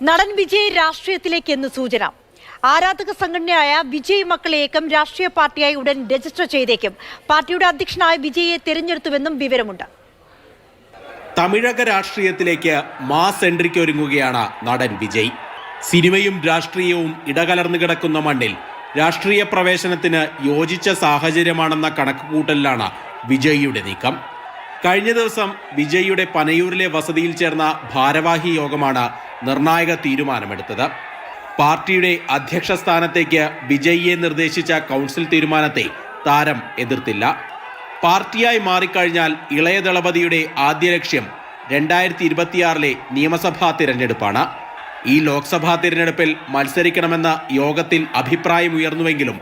നടൻ വിജയ് രാഷ്ട്രീയത്തിലേക്ക് എന്ന് സൂചന. ആരാധക സംഘടനയായ വിജയ് മക്കൾ ഏകം രാഷ്ട്രീയ പാർട്ടിയായി ഉടൻ രജിസ്റ്റർ ചെയ്തേക്കും. പാർട്ടിയുടെ അധ്യക്ഷനായ വിജയെ തിരഞ്ഞെടുത്തുവെന്നും വിവരമുണ്ട്. തമിഴക രാഷ്ട്രീയത്തിലേക്ക് മാസ് എൻട്രിക്ക് ഒരുങ്ങുകയാണ് നടൻ വിജയ്. സിനിമയും രാഷ്ട്രീയവും ഇടകലർന്നു കിടക്കുന്ന മണ്ണിൽ രാഷ്ട്രീയ പ്രവേശനത്തിന് യോജിച്ച സാഹചര്യമാണെന്ന കണക്കുകൂട്ടലിലാണ് വിജയിയുടെ നീക്കം. കഴിഞ്ഞ ദിവസം വിജയിയുടെ പനയൂരിലെ വസതിയിൽ ചേർന്ന ഭാരവാഹി യോഗമാണ് നിർണായക തീരുമാനമെടുത്തത്. പാർട്ടിയുടെ അധ്യക്ഷ സ്ഥാനത്തേക്ക് വിജയിയെ നിർദ്ദേശിച്ച കൗൺസിൽ തീരുമാനത്തെ താരം എതിർത്തില്ല. പാർട്ടിയായി മാറിക്കഴിഞ്ഞാൽ ഇളയ ദളപതിയുടെ ആദ്യ ലക്ഷ്യം 2026 നിയമസഭാ തിരഞ്ഞെടുപ്പാണ്. ഈ ലോക്സഭാ തിരഞ്ഞെടുപ്പിൽ മത്സരിക്കണമെന്ന യോഗത്തിൽ അഭിപ്രായമുയർന്നുവെങ്കിലും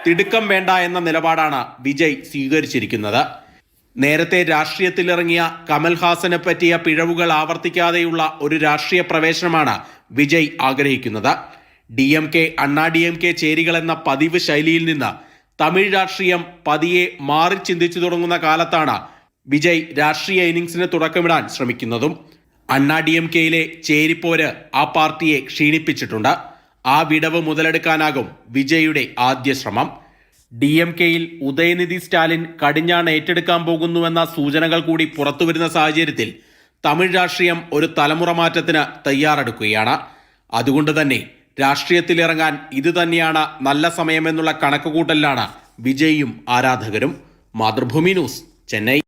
തിടുക്കം വേണ്ട എന്ന നിലപാടാണ് വിജയ് സ്വീകരിച്ചിരിക്കുന്നത്. നേരത്തെ രാഷ്ട്രീയത്തിലിറങ്ങിയ കമൽഹാസനെ പറ്റിയ പിഴവുകൾ ആവർത്തിക്കാതെയുള്ള ഒരു രാഷ്ട്രീയ പ്രവേശനമാണ് വിജയ് ആഗ്രഹിക്കുന്നത്. DMK അണ്ണാ DMK ചേരികളെന്ന പതിവ് ശൈലിയിൽ നിന്ന് തമിഴ് രാഷ്ട്രീയം പതിയെ മാറി ചിന്തിച്ചു തുടങ്ങുന്ന കാലത്താണ് വിജയ് രാഷ്ട്രീയ ഇന്നിംഗ്സിന് തുടക്കമിടാൻ ശ്രമിക്കുന്നതും. അണ്ണാ DMKയിലെ ചേരിപ്പോര് ആ പാർട്ടിയെ ക്ഷീണിപ്പിച്ചിട്ടുണ്ട്. ആ വിടവ് മുതലെടുക്കാനാകും വിജയുടെ ആദ്യ ശ്രമം. DMKയിൽ ഉദയനിധി സ്റ്റാലിൻ കടിഞ്ഞാൺ ഏറ്റെടുക്കാൻ പോകുന്നുവെന്ന സൂചനകൾ കൂടി പുറത്തുവരുന്ന സാഹചര്യത്തിൽ തമിഴ് രാഷ്ട്രീയം ഒരു തലമുറ മാറ്റത്തിന് തയ്യാറെടുക്കുകയാണ്. അതുകൊണ്ട് തന്നെ രാഷ്ട്രീയത്തിലിറങ്ങാൻ ഇത് തന്നെയാണ് നല്ല സമയമെന്നുള്ള കണക്കുകൂട്ടലിലാണ് വിജയും ആരാധകരും. മാതൃഭൂമി ന്യൂസ്, ചെന്നൈ.